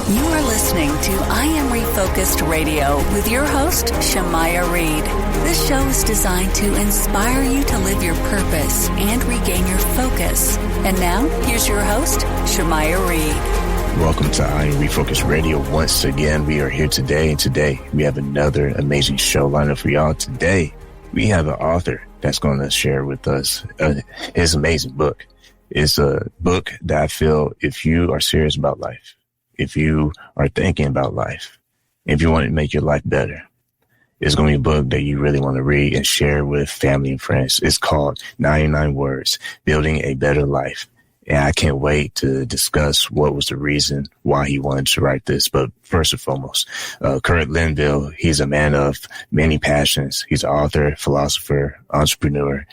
You are listening to I Am Refocused Radio with your host, Shamaya Reed. This show is designed to inspire you to live your purpose and regain your focus. And now, here's your host, Shamaya Reed. Welcome to I Am Refocused Radio. Once again, we are here today, and today we have another amazing show lined up for y'all. Today, we have an author that's going to share with us his amazing book. It's a book that I feel if you are serious about life, if you are thinking about life, if you want to make your life better, it's going to be a book that you really want to read and share with family and friends. It's called 99 Words, Building a Better Life. And I can't wait to discuss what was the reason why he wanted to write this. But first and foremost, Curt Linville, he's a man of many passions. He's an author, philosopher, entrepreneur,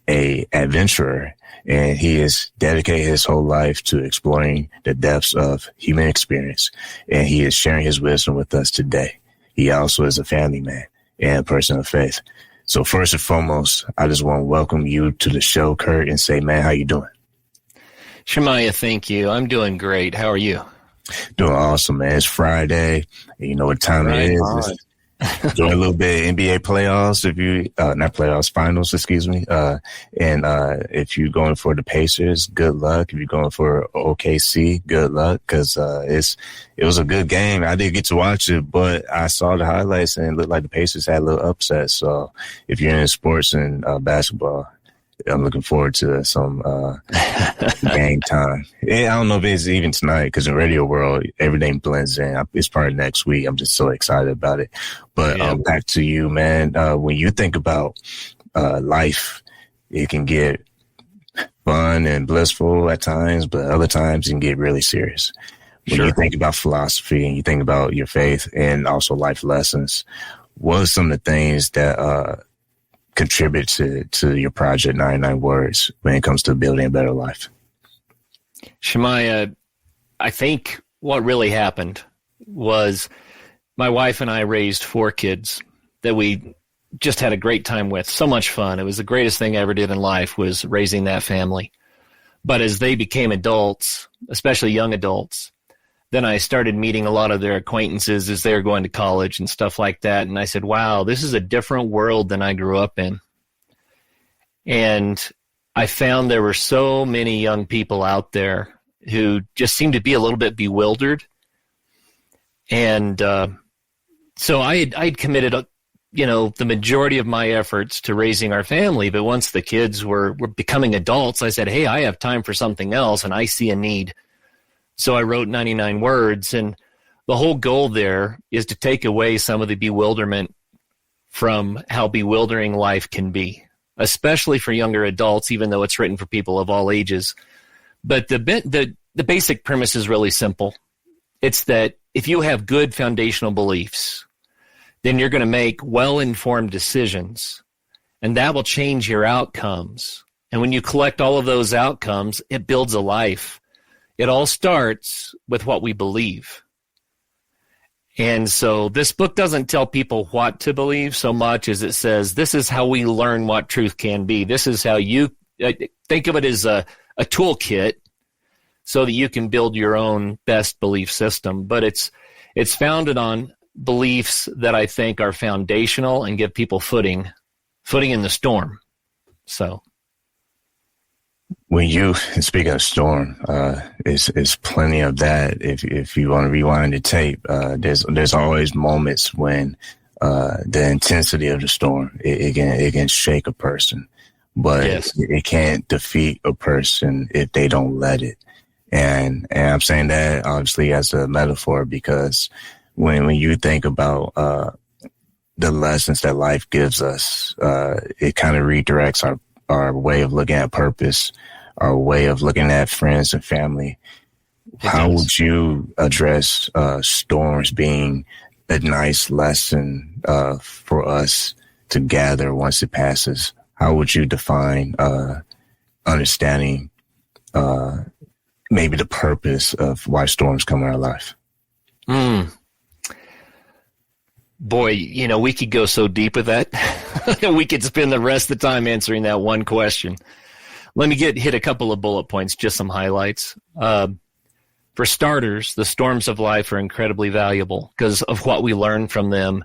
an adventurer, and he has dedicated his whole life to exploring the depths of human experience. And he is sharing his wisdom with us today. He also is a family man and a person of faith. So first and foremost, I just want to welcome you to the show, Curt, and say, man, how you doing? Shamaya, thank you. I'm doing great. How are you? Doing awesome, man. It's Friday. And you know what time it is. Doing a little bit of NBA playoffs, if you, not playoffs, finals, excuse me. And if you're going for the Pacers, good luck. If you're going for OKC, good luck, because it was a good game. I didn't get to watch it, but I saw the highlights and it looked like the Pacers had a little upset. So if you're in sports and basketball, I'm looking forward to some game time. I don't know if it's even tonight because in radio world, everything blends in. It's probably next week. I'm just so excited about it. But back to you, man. When you think about life, it can get fun and blissful at times, but other times it can get really serious. When you think about philosophy and you think about your faith and also life lessons, what are some of the things that contribute to your project 99 Words when it comes to building a better life? Shamaya, I think what really happened was my wife and I raised 4 kids that we just had a great time with. So much fun. It was the greatest thing I ever did in life, was raising that family. But as they became adults, especially young adults, then I started meeting a lot of their acquaintances as they were going to college and stuff like that. And I said, wow, this is a different world than I grew up in. And I found there were so many young people out there who just seemed to be a little bit bewildered. And so I'd committed, the majority of my efforts to raising our family. But once the kids were becoming adults, I said, hey, I have time for something else, and I see a need. So I wrote 99 Words, and the whole goal there is to take away some of the bewilderment from how bewildering life can be, especially for younger adults, even though it's written for people of all ages. But the basic premise is really simple. It's that if you have good foundational beliefs, then you're going to make well-informed decisions, and that will change your outcomes. And when you collect all of those outcomes, it builds a life. It all starts with what we believe. And so this book doesn't tell people what to believe so much as it says, this is how we learn what truth can be. This is how you think of it as a toolkit so that you can build your own best belief system. But it's founded on beliefs that I think are foundational and give people footing in the storm. So. When you, speaking of storm, it's plenty of that. If you want to rewind the tape, there's always moments when the intensity of the storm it can shake a person, but it can't defeat a person if they don't let it. And I'm saying that obviously as a metaphor because when you think about the lessons that life gives us, it kind of redirects our way of looking at purpose, our way of looking at friends and family. How would you address storms being a nice lesson for us to gather once it passes? How would you define understanding maybe the purpose of why storms come in our life? Boy, we could go so deep with that. We could spend the rest of the time answering that one question. Let me hit a couple of bullet points, just some highlights. For starters, the storms of life are incredibly valuable because of what we learn from them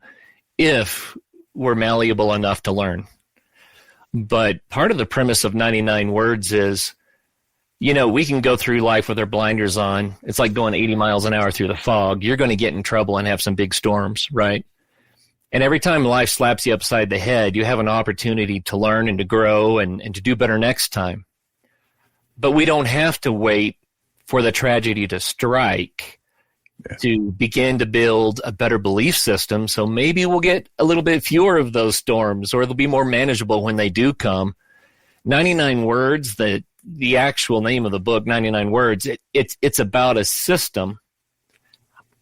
if we're malleable enough to learn. But part of the premise of 99 Words is, we can go through life with our blinders on. It's like going 80 miles an hour through the fog. You're going to get in trouble and have some big storms, right? And every time life slaps you upside the head, you have an opportunity to learn and to grow and to do better next time. But we don't have to wait for the tragedy to strike to begin to build a better belief system. So maybe we'll get a little bit fewer of those storms, or they'll be more manageable when they do come. 99 Words, the actual name of the book, 99 Words, it's about a system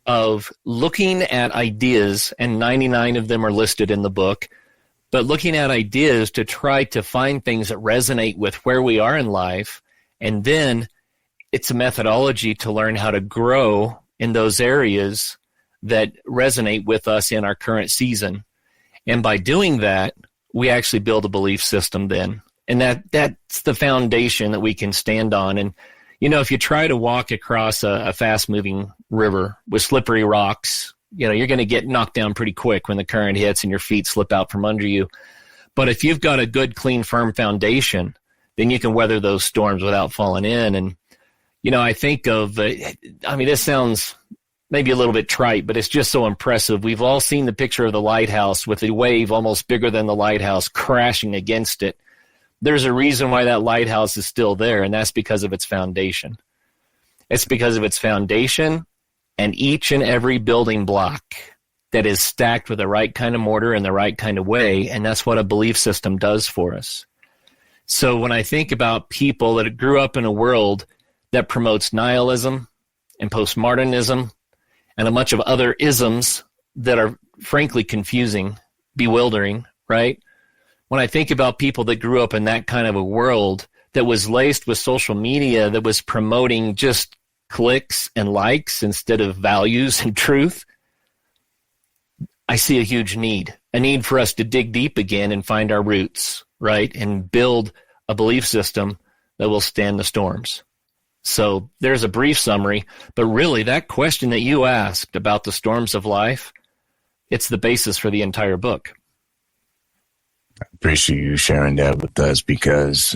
of looking at ideas, and 99 of them are listed in the book, but looking at ideas to try to find things that resonate with where we are in life. And then it's a methodology to learn how to grow in those areas that resonate with us in our current season. And by doing that, we actually build a belief system then. And that's the foundation that we can stand on. And, if you try to walk across a fast-moving river with slippery rocks, you're going to get knocked down pretty quick when the current hits and your feet slip out from under you. But if you've got a good, clean, firm foundation, then you can weather those storms without falling in. And, I think of, this sounds maybe a little bit trite, but it's just so impressive. We've all seen the picture of the lighthouse with a wave almost bigger than the lighthouse crashing against it. There's a reason why that lighthouse is still there, and that's because of its foundation. It's because of its foundation and each and every building block that is stacked with the right kind of mortar and the right kind of way, and that's what a belief system does for us. So when I think about people that grew up in a world that promotes nihilism and postmodernism and a bunch of other isms that are frankly confusing, bewildering, right? When I think about people that grew up in that kind of a world that was laced with social media that was promoting just clicks and likes instead of values and truth, I see a huge need, a need for us to dig deep again and find our roots, right? And build a belief system that will stand the storms. So there's a brief summary, but really that question that you asked about the storms of life, it's the basis for the entire book. I appreciate you sharing that with us, because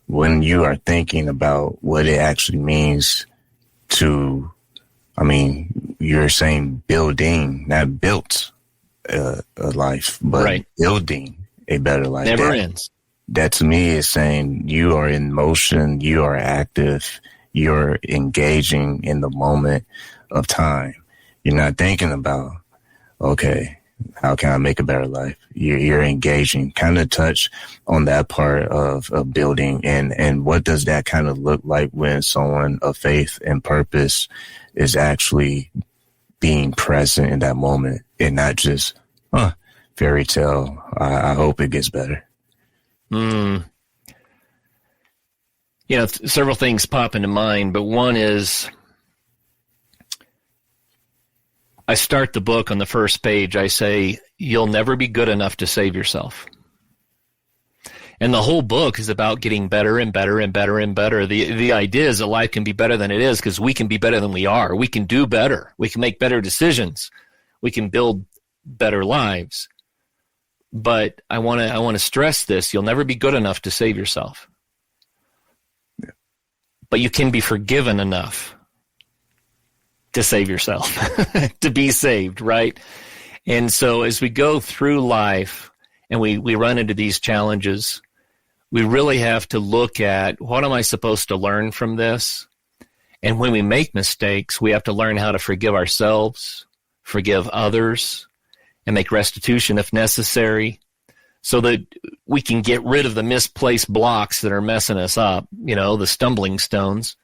when you are thinking about what it actually means to, you're saying building, not built a life, but right. Building a better life. Never ends. That to me is saying you are in motion, you are active, you're engaging in the moment of time. You're not thinking about, okay, how can I make a better life? You're engaging. Kind of touch on that part of building, and what does that kind of look like when someone of faith and purpose is actually being present in that moment and not just fairy tale. I hope it gets better. Several things pop into mind, but one is I start the book on the first page. I say, you'll never be good enough to save yourself. And the whole book is about getting better and better and better and better. The idea is that life can be better than it is because we can be better than we are. We can do better. We can make better decisions. We can build better lives. But I want to stress this. You'll never be good enough to save yourself. Yeah. But you can be forgiven enough to save yourself, to be saved, right? And so as we go through life and we run into these challenges, we really have to look at, what am I supposed to learn from this? And when we make mistakes, we have to learn how to forgive ourselves, forgive others, and make restitution if necessary, so that we can get rid of the misplaced blocks that are messing us up, the stumbling stones,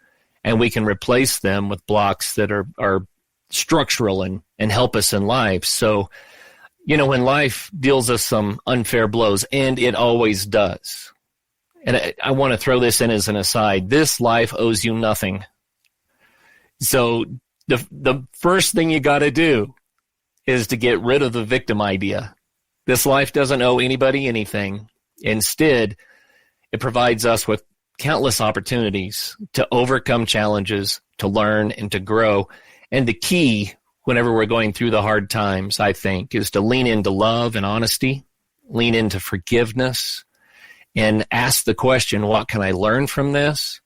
and we can replace them with blocks that are structural and help us in life. So, when life deals us some unfair blows, and it always does, and I want to throw this in as an aside, this life owes you nothing. So the first thing you got to do is to get rid of the victim idea. This life doesn't owe anybody anything. Instead, it provides us with countless opportunities to overcome challenges, to learn, and to grow. And the key, whenever we're going through the hard times, I think, is to lean into love and honesty, lean into forgiveness, and ask the question, what can I learn from this?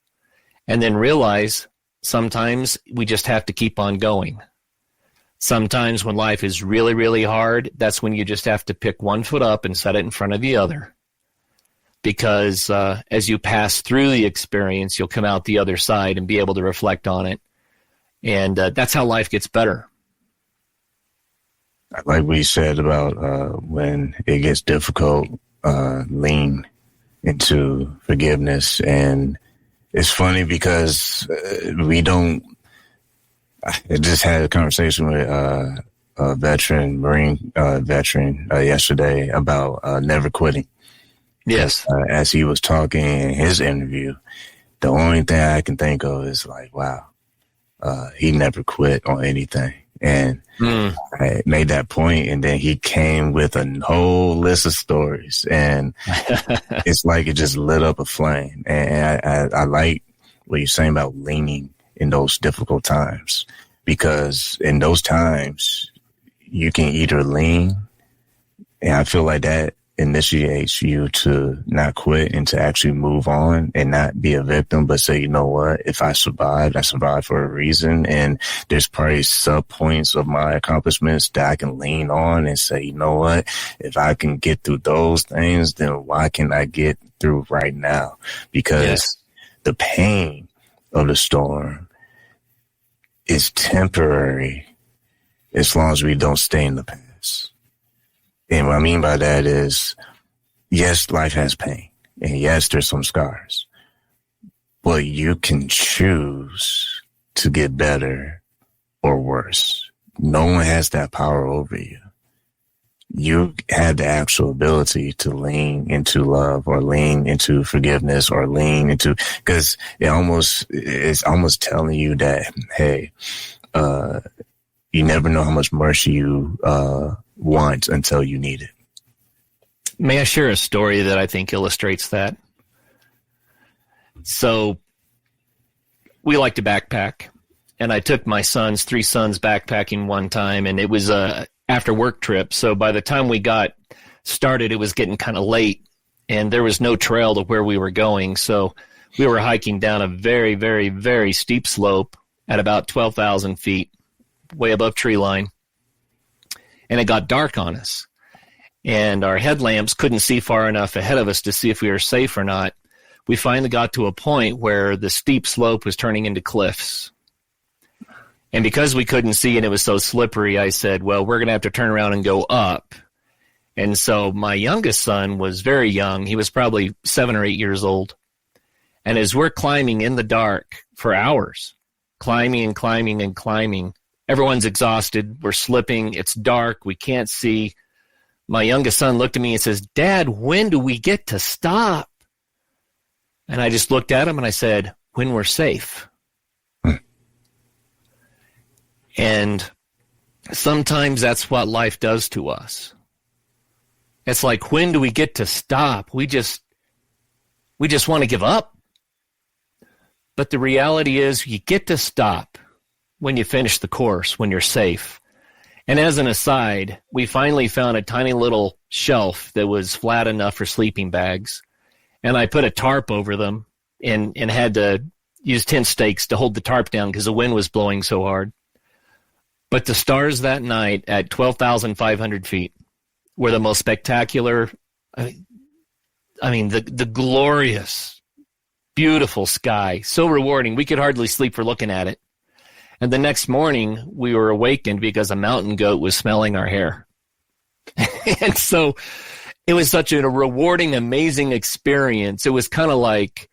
And then realize sometimes we just have to keep on going. Sometimes when life is really, really hard, that's when you just have to pick one foot up and set it in front of the other. Because as you pass through the experience, you'll come out the other side and be able to reflect on it. And that's how life gets better. Like we said about when it gets difficult, lean into forgiveness. And it's funny because I just had a conversation with a Marine veteran yesterday about never quitting. Yes. As he was talking in his interview, the only thing I can think of is like, wow, he never quit on anything. And I made that point, and then he came with a whole list of stories, and it's like it just lit up a flame. And I like what you're saying about leaning in those difficult times, because in those times you can either lean, and I feel like that initiates you to not quit and to actually move on and not be a victim, but say, you know what, if I survived for a reason, and there's probably sub points of my accomplishments that I can lean on and say, you know what, if I can get through those things, then why can't I get through right now? Because the pain of the storm is temporary as long as we don't stay in the past. And what I mean by that is, yes, life has pain, and yes, there's some scars, but you can choose to get better or worse. No one has that power over you. You have the actual ability to lean into love, or lean into forgiveness, or lean into, because it's almost telling you that, hey, you never know how much mercy you want until you need it. May I share a story that I think illustrates that? So we like to backpack, and I took my three sons backpacking one time, and it was a after work trip. So by the time we got started, it was getting kind of late, and there was no trail to where we were going. So we were hiking down a very, very, very steep slope at about 12,000 feet, way above tree line. And it got dark on us, and our headlamps couldn't see far enough ahead of us to see if we were safe or not. We finally got to a point where the steep slope was turning into cliffs. And because we couldn't see and it was so slippery, I said, well, we're going to have to turn around and go up. And so my youngest son was very young. He was probably 7 or 8 years old. And as we're climbing in the dark for hours, climbing and climbing and climbing, everyone's exhausted. We're slipping. It's dark. We can't see. My youngest son looked at me and says, Dad, when do we get to stop? And I just looked at him and I said, when we're safe. And sometimes that's what life does to us. It's like, when do we get to stop? We just want to give up. But the reality is, you get to stop when you finish the course, when you're safe. And as an aside, we finally found a tiny little shelf that was flat enough for sleeping bags. And I put a tarp over them and had to use tent stakes to hold the tarp down because the wind was blowing so hard. But the stars that night at 12,500 feet were the most spectacular, I mean, the glorious, beautiful sky, so rewarding. We could hardly sleep for looking at it. And the next morning, we were awakened because a mountain goat was smelling our hair. And so it was such a rewarding, amazing experience. It was kind of like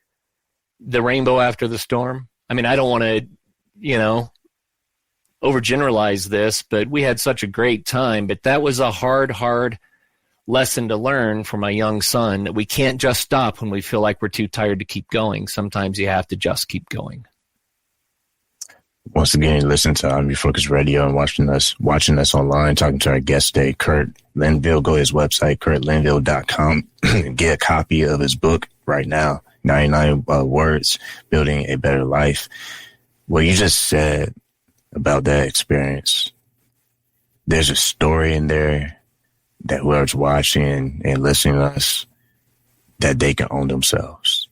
the rainbow after the storm. I mean, I don't want to, overgeneralize this, but we had such a great time. But that was a hard lesson to learn for my young son, that we can't just stop when we feel like we're too tired to keep going. Sometimes you have to just keep going. Once again, listen to Refocus Radio and watching us online, talking to our guest today, Curt Linville. Go to his website, curtlinville.com, and get a copy of his book right now, 99 Words, Building a Better Life. what you just said about that experience, there's a story in there that whoever's watching and listening to us, that they can own themselves.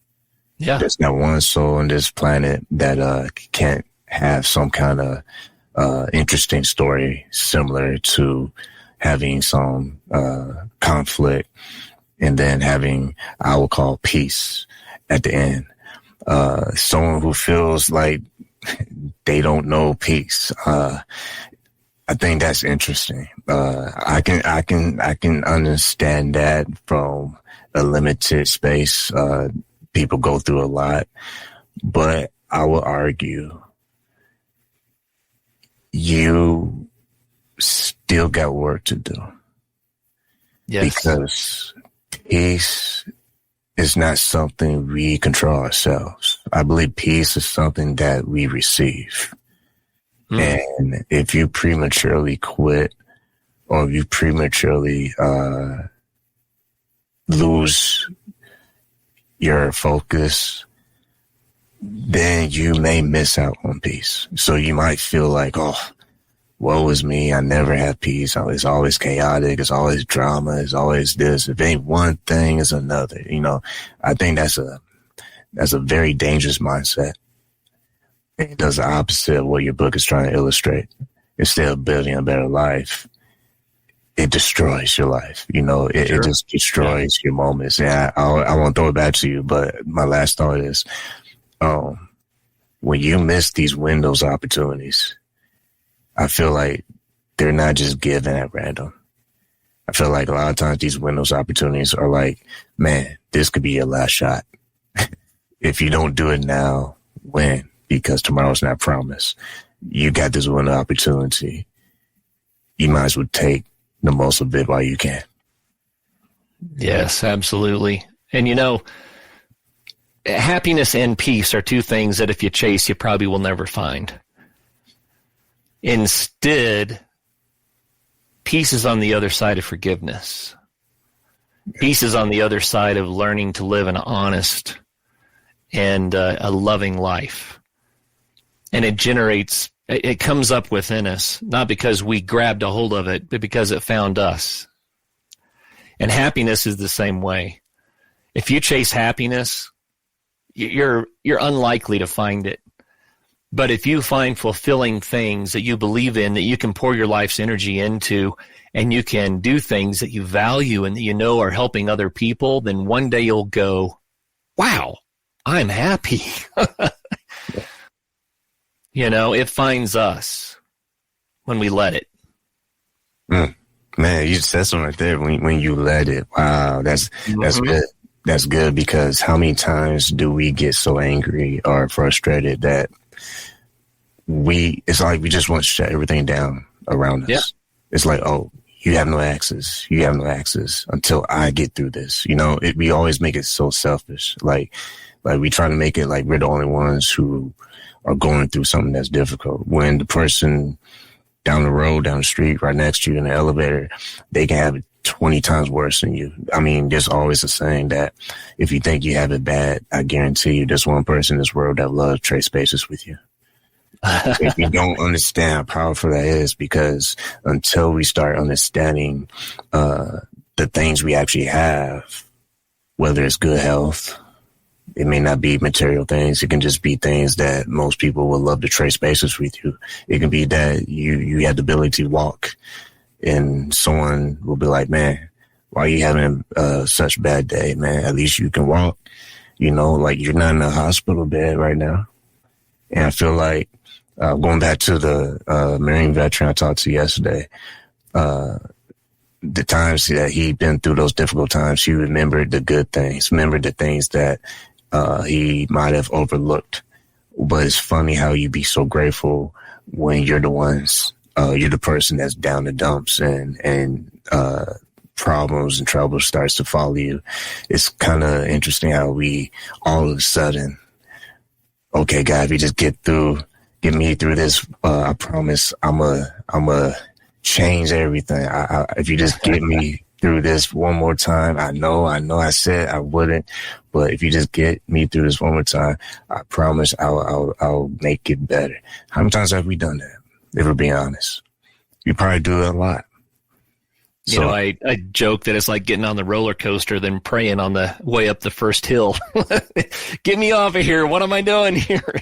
Yeah. There's not one soul on this planet that can't have some kind of interesting story similar to having some conflict and then having, I would call, peace at the end. Someone who feels like they don't know peace. I think that's interesting. I can understand that from a limited space. People go through a lot, but I will argue you still got work to do. Yes. Because peace is not something we control ourselves. I believe peace is something that we receive. And if you prematurely quit or if you prematurely lose your focus, then you may miss out on peace. So you might feel like, oh, woe is me. I never have peace. It's always chaotic. It's always drama. It's always this. If ain't one thing, it's another. You know, I think that's a very dangerous mindset. It does the opposite of what your book is trying to illustrate. Instead of building a better life, it destroys your life. You know, it just destroys your moments. Yeah, I want to throw it back to you, but my last thought is, when you miss these windows opportunities, I feel like they're not just given at random. I feel like a lot of times these windows opportunities are like, man, this could be your last shot. If you don't do it now, when? Because tomorrow's not promised. You got this window opportunity. You might as well take the most of it while you can. Yes, absolutely. And you know, happiness and peace are two things that if you chase, you probably will never find. Instead, peace is on the other side of forgiveness. Peace is on the other side of learning to live an honest and a loving life. And it comes up within us, not because we grabbed a hold of it, but because it found us. And happiness is the same way. If you chase happiness, you're unlikely to find it. But if you find fulfilling things that you believe in, that you can pour your life's energy into, and you can do things that you value and that you know are helping other people, then one day you'll go, wow, I'm happy. You know, it finds us when we let it. Man, you said something right there. When you let it, wow, that's good. That's good, because how many times do we get so angry or frustrated that it's like we just want to shut everything down around us. Yeah. It's like, oh, you have no access. You have no access until I get through this. You know, we always make it so selfish. Like we try to make it like we're the only ones who are going through something that's difficult, when the person down the road, down the street, right next to you in the elevator, they can have it 20 times worse than you. I mean, there's always a saying that if you think you have it bad, I guarantee you there's one person in this world that loves trade spaces with you. If you don't understand how powerful that is, because until we start understanding the things we actually have, whether it's good health, it may not be material things. It can just be things that most people would love to trade spaces with you. It can be that you have the ability to walk, and someone will be like, man, why are you having such a bad day, man? At least you can walk. You know, like, you're not in a hospital bed right now. And I feel like, going back to the Marine veteran I talked to yesterday, the times that he'd been through those difficult times, he remembered the good things, remembered the things that he might have overlooked. But it's funny how you be so grateful when you're the person that's down the dumps and problems and trouble starts to follow you. It's kind of interesting how we all of a sudden, okay, God, if you just get me through this, I promise I'm a change everything. If you just get me through this one more time. I know I said I wouldn't, but if you just get me through this one more time, I promise I'll make it better. How many times have we done that? If we're being honest, you probably do it a lot. You know, I joke that it's like getting on the roller coaster, then praying on the way up the first hill. Get me off of here. What am I doing here?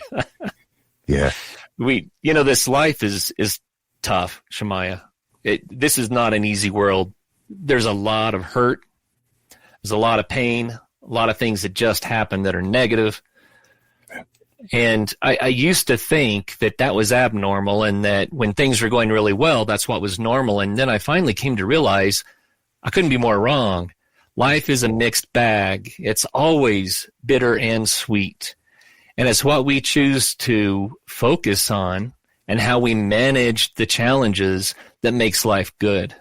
Yeah. This life is tough, Shemaiah. This is not an easy world. There's a lot of hurt. There's a lot of pain, a lot of things that just happen that are negative. And I used to think that was abnormal, and that when things were going really well, that's what was normal. And then I finally came to realize I couldn't be more wrong. Life is a mixed bag. It's always bitter and sweet. And it's what we choose to focus on and how we manage the challenges that makes life good.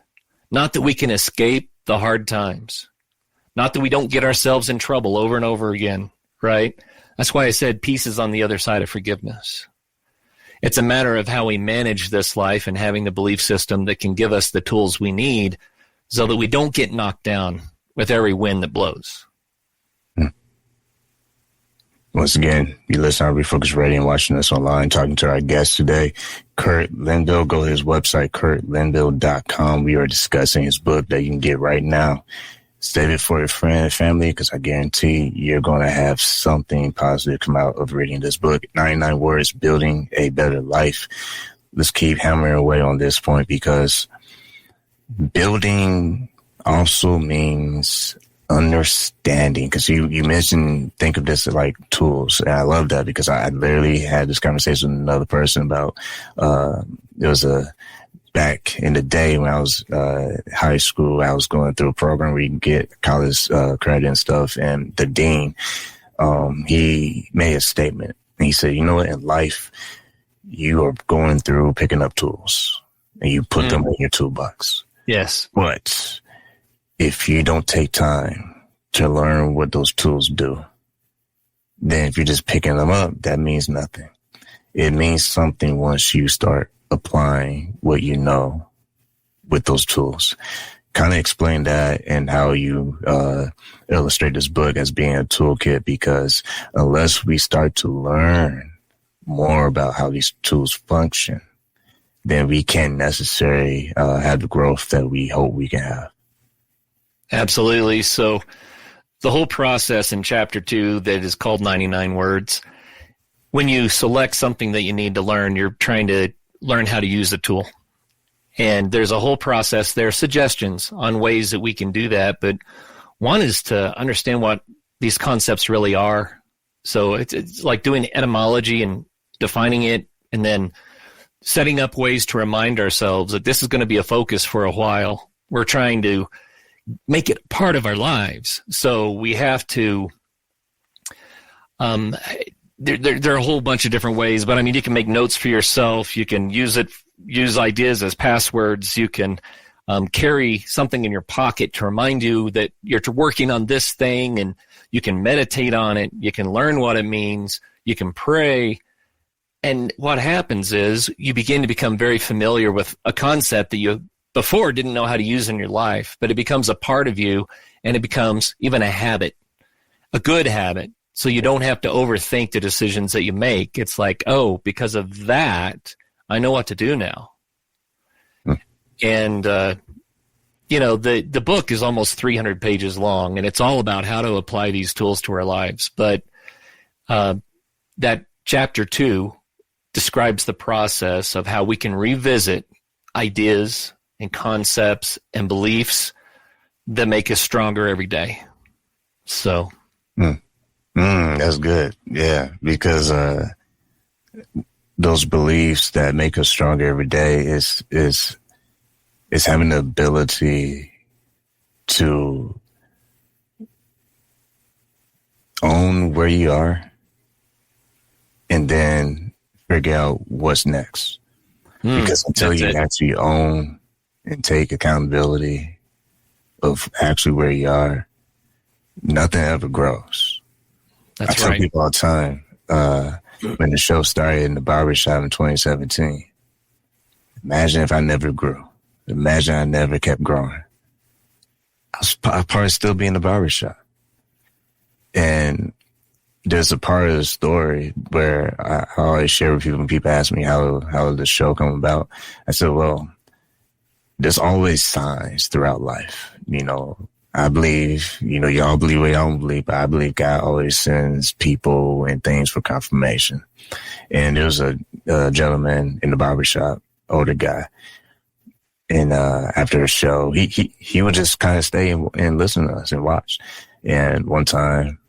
Not that we can escape the hard times. Not that we don't get ourselves in trouble over and over again, right? That's why I said peace is on the other side of forgiveness. It's a matter of how we manage this life and having the belief system that can give us the tools we need so that we don't get knocked down with every wind that blows. Once again, you listen to Refocus Radio and watching us online, talking to our guest today, Curt Linville. Go to his website, curtlinville.com. We are discussing his book that you can get right now. Save it for your friend and family, because I guarantee you're going to have something positive come out of reading this book. 99 Words, Building a Better Life. Let's keep hammering away on this point, because building also means understanding. Because you mentioned, think of this as like tools. And I love that, because I literally had this conversation with another person about, there was back in the day when I was high school, I was going through a program where you can get college credit and stuff. And the dean, he made a statement. And he said, you know what, in life, you are going through picking up tools and you put them in your toolbox. Yes. But if you don't take time to learn what those tools do, then if you're just picking them up, that means nothing. It means something once you start applying what you know with those tools. Kind of explain that and how you illustrate this book as being a toolkit, because unless we start to learn more about how these tools function, then we can't necessarily have the growth that we hope we can have. Absolutely. So the whole process in chapter 2 that is called 99 Words, when you select something that you need to learn, you're trying to learn how to use the tool. And there's a whole process. There are suggestions on ways that we can do that. But one is to understand what these concepts really are. So it's like doing etymology and defining it, and then setting up ways to remind ourselves that this is going to be a focus for a while. We're trying to make it part of our lives. So we have to, there are a whole bunch of different ways, but I mean, you can make notes for yourself. You can use ideas as passwords. You can carry something in your pocket to remind you that you're working on this thing, and you can meditate on it. You can learn what it means. You can pray. And what happens is you begin to become very familiar with a concept that you before didn't know how to use in your life, but it becomes a part of you, and it becomes even a habit, a good habit. So you don't have to overthink the decisions that you make. It's like, oh, because of that, I know what to do now. And, the book is almost 300 pages long, and it's all about how to apply these tools to our lives. But that chapter 2 describes the process of how we can revisit ideas and concepts and beliefs that make us stronger every day. So. That's good. Yeah, because those beliefs that make us stronger every day is having the ability to own where you are and then figure out what's next. Because until you actually own and take accountability of actually where you are, nothing ever grows. I tell people all the time, when the show started in the barbershop in 2017, imagine if I never grew. Imagine I never kept growing. I'll probably still be in the barbershop. And there's a part of the story where I always share with people when people ask me how did the show come about. I said, well, there's always signs throughout life. You know, I believe, you know, y'all believe what y'all don't believe, but I believe God always sends people and things for confirmation. And there was a gentleman in the barbershop, older guy. And after the show, he would just kind of stay and listen to us and watch. And one time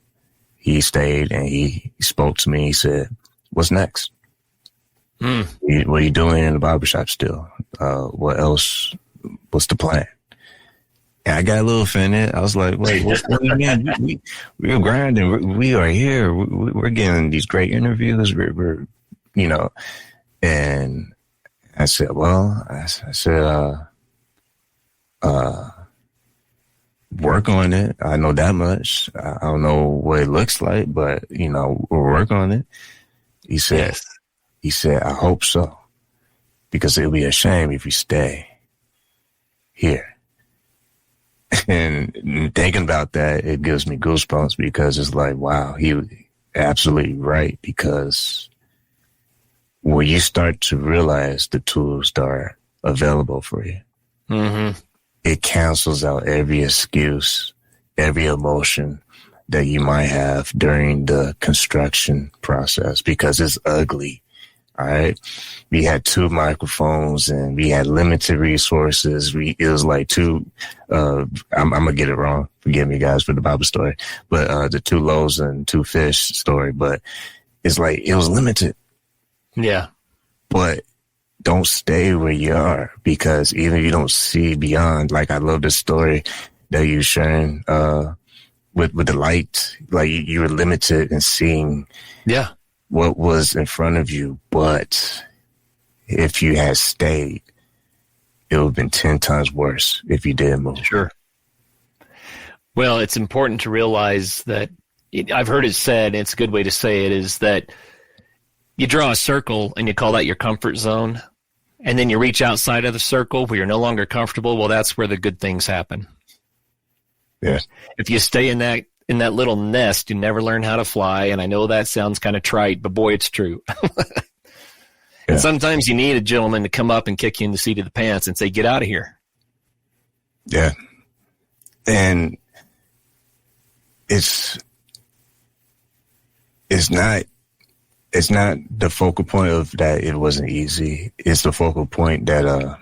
he stayed and he spoke to me. He said, "What's next? What are you doing in the barbershop still? What else? What's the plan?" And I got a little offended. I was like, "Wait, what do you mean? We're grinding. We are here. We're getting these great interviews. We're you know." And I said, "Well," I said, work on it. I know that much. I don't know what it looks like, but, you know, we'll work on it." He said, Yes. He said, "I hope so, because it'll be a shame if you stay here." And thinking about that, it gives me goosebumps, because it's like, wow, he was absolutely right. Because when you start to realize the tools that are available for you, it cancels out every excuse, every emotion that you might have during the construction process, because it's ugly. All right. We had 2 microphones and we had limited resources. It was like 2, I'm going to get it wrong. Forgive me, guys, for the Bible story, but the 2 loaves and 2 fish story. But it's like, it was limited. Yeah. But don't stay where you are, because even if you don't see beyond, like, I love the story that you sharing with the light. Like, you were limited in seeing what was in front of you. But if you had stayed, it would have been 10 times worse if you didn't move. Sure. Well, it's important to realize that I've heard it said, and it's a good way to say it, is that you draw a circle and you call that your comfort zone. And then you reach outside of the circle where you're no longer comfortable. Well, that's where the good things happen. Yeah. If you stay in that little nest, you never learn how to fly. And I know that sounds kind of trite, but boy, it's true. And sometimes you need a gentleman to come up and kick you in the seat of the pants and say, "Get out of here." Yeah. And it's not the focal point of that it wasn't easy. It's the focal point that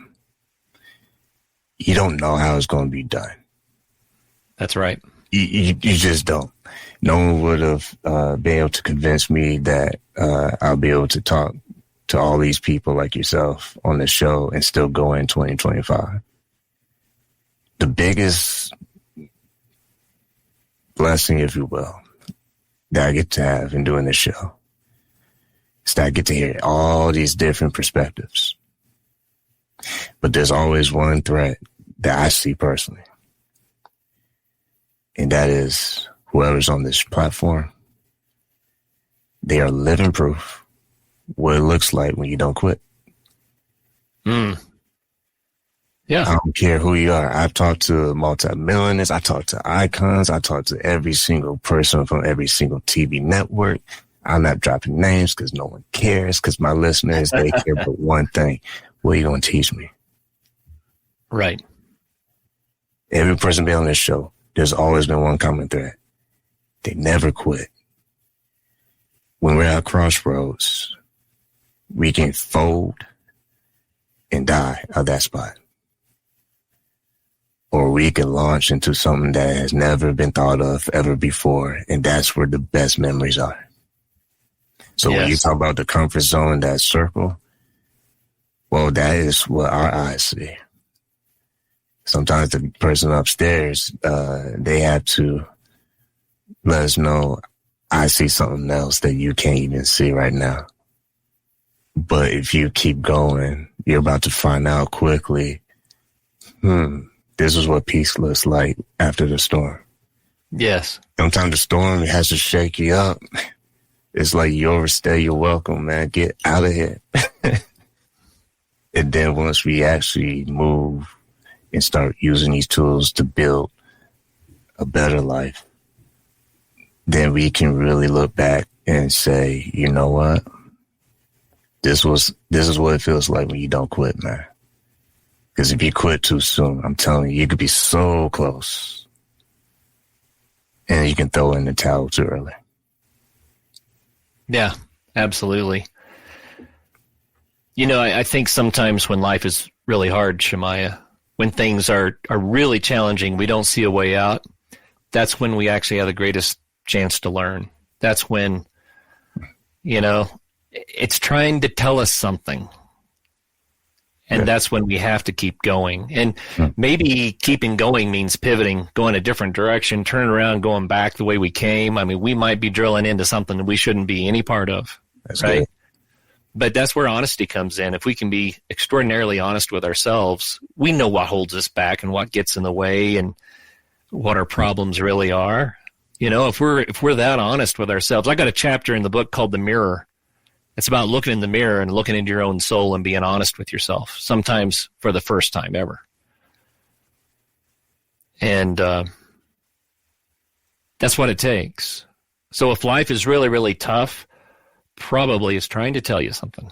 you don't know how it's going to be done. That's right. You just don't. No one would have been able to convince me that I'll be able to talk to all these people like yourself on the show and still go in 2025. The biggest blessing, if you will, that I get to have in doing this show is that I get to hear all these different perspectives. But there's always one thread that I see personally. And that is whoever's on this platform, they are living proof what it looks like when you don't quit. Yeah. I don't care who you are. I've talked to multi-millionaires. I talked to icons. I talked to every single person from every single TV network. I'm not dropping names because no one cares, because my listeners, they care about one thing. What are you going to teach me? Right. Every person been on this show, there's always been one common thread. They never quit. When we're at crossroads, we can fold and die at that spot. Or we can launch into something that has never been thought of ever before, and that's where the best memories are. So when you talk about the comfort zone, that circle, well, that is what our eyes see. Sometimes the person upstairs, they have to let us know, I see something else that you can't even see right now. But if you keep going, you're about to find out quickly, this is what peace looks like after the storm. Yes. Sometimes the storm has to shake you up. It's like you overstay your welcome, man. Get out of here. And then once we actually move and start using these tools to build a better life, then we can really look back and say, you know what? This is what it feels like when you don't quit, man. Because if you quit too soon, I'm telling you, you could be so close. And you can throw in the towel too early. Yeah, absolutely. You know, I think sometimes when life is really hard, Shemaiah, when things are really challenging, we don't see a way out. That's when we actually have the greatest chance to learn. That's when, you know, it's trying to tell us something. And that's when we have to keep going. And maybe keeping going means pivoting, going a different direction, turning around, going back the way we came. I mean, we might be drilling into something that we shouldn't be any part of. That's right. Good. But that's where honesty comes in. If we can be extraordinarily honest with ourselves, we know what holds us back and what gets in the way and what our problems really are. You know, if we're that honest with ourselves. I got a chapter in the book called The Mirror. It's about looking in the mirror and looking into your own soul and being honest with yourself, sometimes for the first time ever. And that's what it takes. So if life is really, really tough, probably it's trying to tell you something.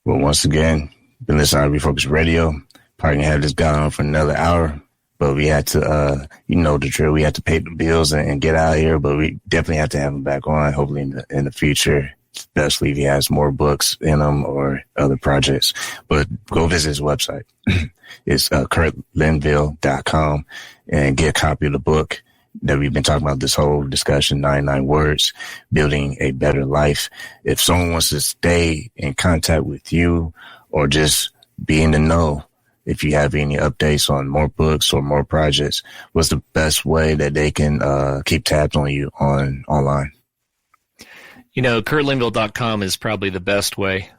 Well, once again, been listening to Refocus Radio. Probably going to have this guy on for another hour. But we had to, you know the drill. We had to pay the bills and get out of here. But we definitely have to have him back on, hopefully in the future, especially if he has more books in him or other projects. But go visit his website. It's CurtLinville.com and get a copy of the book that we've been talking about this whole discussion, 99 Words, Building a Better Life. If someone wants to stay in contact with you or just be in the know, if you have any updates on more books or more projects, what's the best way that they can keep tabs on you online? You know, CurtLinville.com is probably the best way.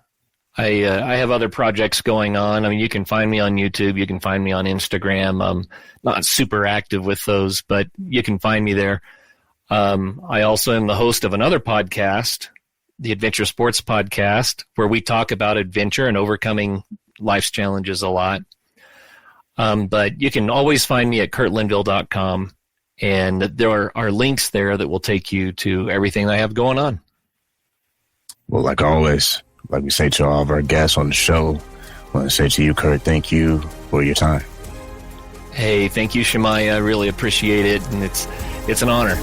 I have other projects going on. I mean, you can find me on YouTube. You can find me on Instagram. I'm not super active with those, but you can find me there. I also am the host of another podcast, the Adventure Sports Podcast, where we talk about adventure and overcoming life's challenges a lot. But you can always find me at CurtLinville.com, and there are links there that will take you to everything I have going on. Well, like always, like we say to all of our guests on the show, I want to say to you, Curt, thank you for your time. Hey, thank you, Shemaiah. I really appreciate it, and it's an honor.